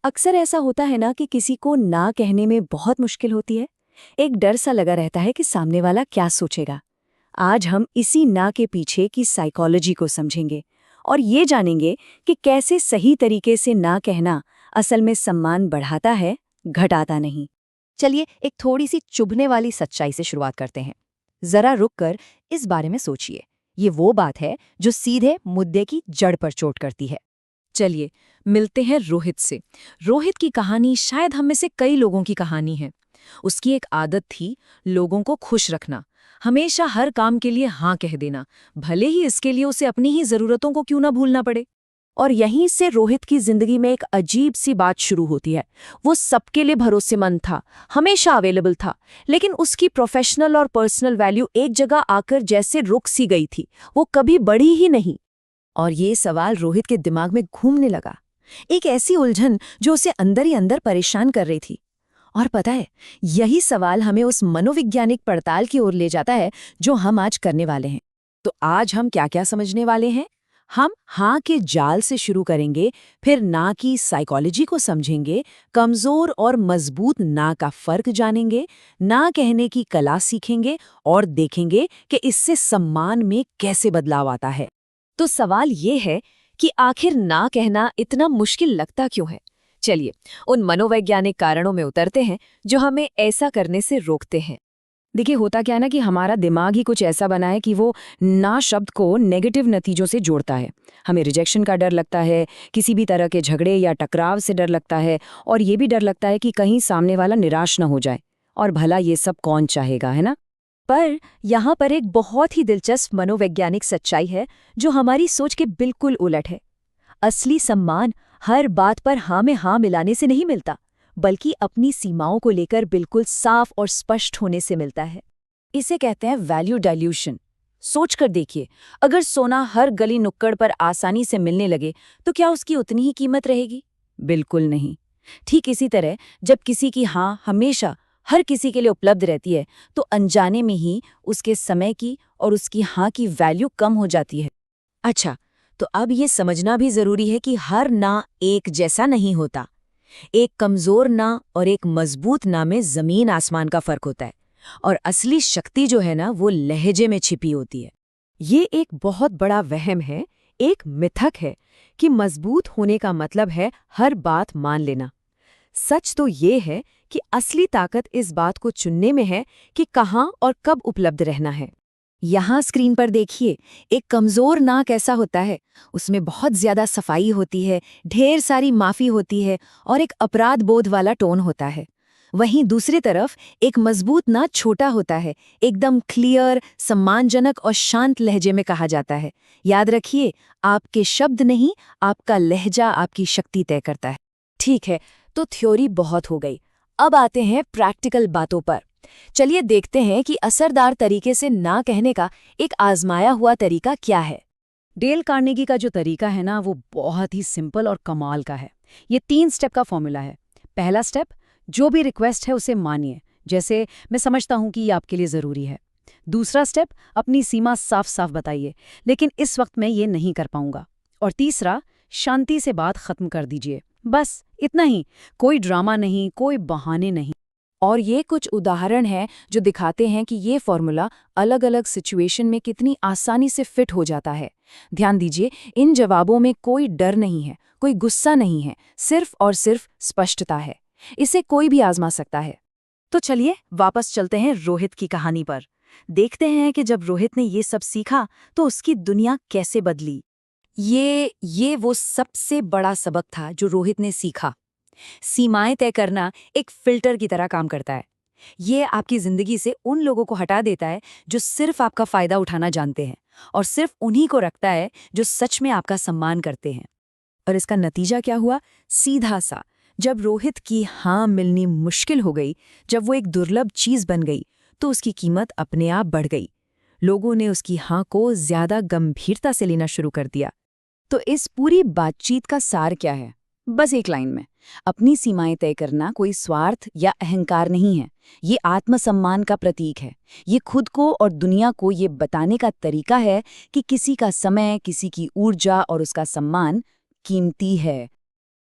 अक्सर ऐसा होता है ना कि किसी को ना कहने में बहुत मुश्किल होती है। एक डर सा लगा रहता है कि सामने वाला क्या सोचेगा। आज हम इसी ना के पीछे की साइकोलॉजी को समझेंगे और ये जानेंगे कि कैसे सही तरीके से ना कहना असल में सम्मान बढ़ाता है, घटाता नहीं। चलिए एक थोड़ी सी चुभने वाली सच्चाई से शुरुआत करते हैं। जरा रुककर इस बारे में सोचिए। ये वो बात है जो सीधे मुद्दे की जड़ पर चोट करती है। चलिए मिलते हैं रोहित से। रोहित की कहानी शायद हम में से कई लोगों की कहानी है। उसकी एक आदत थी लोगों को खुश रखना, हमेशा हर काम के लिए हाँ कह देना, भले ही इसके लिए उसे अपनी ही जरूरतों को क्यों ना भूलना पड़े। और यहीं से रोहित की जिंदगी में एक अजीब सी बात शुरू होती है। वो सबके लिए भरोसेमंद था, हमेशा अवेलेबल था, लेकिन उसकी प्रोफेशनल और पर्सनल वैल्यू एक जगह आकर जैसे रुक सी गई थी। वो कभी बढ़ी ही नहीं। और ये सवाल रोहित के दिमाग में घूमने लगा, एक ऐसी उलझन जो उसे अंदर ही अंदर परेशान कर रही थी। और पता है, यही सवाल हमें उस मनोवैज्ञानिक पड़ताल की ओर ले जाता है जो हम आज करने वाले हैं। तो आज हम क्या क्या समझने वाले हैं? हम हाँ के जाल से शुरू करेंगे, फिर ना की साइकोलॉजी को समझेंगे, कमजोर और मजबूत ना का फर्क जानेंगे, ना कहने की कला सीखेंगे और देखेंगे कि इससे सम्मान में कैसे बदलाव आता है। तो सवाल ये है कि आखिर ना कहना इतना मुश्किल लगता क्यों है। चलिए उन मनोवैज्ञानिक कारणों में उतरते हैं जो हमें ऐसा करने से रोकते हैं। देखिए, होता क्या है ना कि हमारा दिमाग ही कुछ ऐसा बना है कि वो ना शब्द को नेगेटिव नतीजों से जोड़ता है। हमें रिजेक्शन का डर लगता है, किसी भी तरह के झगड़े या टकराव से डर लगता है, और ये भी डर लगता है कि कहीं सामने वाला निराश न हो जाए। और भला ये सब कौन चाहेगा, है ना? पर यहाँ पर एक बहुत ही दिलचस्प मनोवैज्ञानिक सच्चाई है जो हमारी सोच के बिल्कुल उलट है। असली सम्मान हर बात पर हाँ में हाँ मिलाने से नहीं मिलता, बल्कि अपनी सीमाओं को लेकर बिल्कुल साफ और स्पष्ट होने से मिलता है। इसे कहते हैं वैल्यू डाइल्यूशन। सोचकर देखिए, अगर सोना हर गली नुक्कड़ पर आसानी से मिलने लगे तो क्या उसकी उतनी ही कीमत रहेगी? बिल्कुल नहीं। ठीक इसी तरह जब किसी की हाँ हमेशा हर किसी के लिए उपलब्ध रहती है तो अनजाने में ही उसके समय की और उसकी हाँ की वैल्यू कम हो जाती है। अच्छा, तो अब ये समझना भी जरूरी है कि हर ना एक जैसा नहीं होता। एक कमजोर ना और एक मजबूत ना में जमीन आसमान का फर्क होता है। और असली शक्ति जो है ना, वो लहजे में छिपी होती है। ये एक बहुत बड़ा वहम है, एक मिथक है कि मजबूत होने का मतलब है हर बात मान लेना। सच तो ये है कि असली ताकत इस बात को चुनने में है कि कहाँ और कब उपलब्ध रहना है। यहाँ स्क्रीन पर देखिए, एक कमजोर ना कैसा होता है। उसमें बहुत ज्यादा सफाई होती है, ढेर सारी माफी होती है और एक अपराध बोध वाला टोन होता है। वहीं दूसरी तरफ एक मजबूत ना छोटा होता है, एकदम क्लियर, सम्मानजनक और शांत लहजे में कहा जाता है। याद रखिए, आपके शब्द नहीं, आपका लहजा आपकी शक्ति तय करता है। ठीक है, तो थ्योरी बहुत हो गई। अब आते हैं प्रैक्टिकल बातों पर। चलिए देखते हैं कि असरदार तरीके से ना कहने का एक आजमाया हुआ तरीका क्या है। डेल कार्नेगी का जो तरीका है ना, वो बहुत ही सिंपल और कमाल का है। ये 3 स्टेप का फॉर्मूला है। पहला स्टेप, जो भी रिक्वेस्ट है उसे मानिए, जैसे मैं समझता हूं कि ये आपके लिए जरूरी है। दूसरा स्टेप, अपनी सीमा साफ साफ बताइए, लेकिन इस वक्त मैं ये नहीं कर पाऊंगा। और तीसरा, शांति से बात खत्म कर दीजिए। बस इतना ही, कोई ड्रामा नहीं, कोई बहाने नहीं। और ये कुछ उदाहरण हैं जो दिखाते हैं कि ये फॉर्मूला अलग अलग सिचुएशन में कितनी आसानी से फिट हो जाता है। ध्यान दीजिए, इन जवाबों में कोई डर नहीं है, कोई गुस्सा नहीं है, सिर्फ और सिर्फ स्पष्टता है। इसे कोई भी आजमा सकता है। तो चलिए वापस चलते हैं रोहित की कहानी पर। देखते हैं कि जब रोहित ने ये सब सीखा तो उसकी दुनिया कैसे बदली। ये वो सबसे बड़ा सबक था जो रोहित ने सीखा। सीमाएं तय करना एक फिल्टर की तरह काम करता है। ये आपकी जिंदगी से उन लोगों को हटा देता है जो सिर्फ आपका फायदा उठाना जानते हैं, और सिर्फ उन्हीं को रखता है जो सच में आपका सम्मान करते हैं। और इसका नतीजा क्या हुआ? सीधा सा, जब रोहित की हाँ मिलनी मुश्किल हो गई, जब वो एक दुर्लभ चीज बन गई, तो उसकी कीमत अपने आप बढ़ गई। लोगों ने उसकी हाँ को ज्यादा गंभीरता से लेना शुरू कर दिया। तो इस पूरी बातचीत का सार क्या है? बस एक लाइन में, अपनी सीमाएं तय करना कोई स्वार्थ या अहंकार नहीं है। ये आत्मसम्मान का प्रतीक है। ये खुद को और दुनिया को ये बताने का तरीका है कि किसी का समय, किसी की ऊर्जा और उसका सम्मान कीमती है।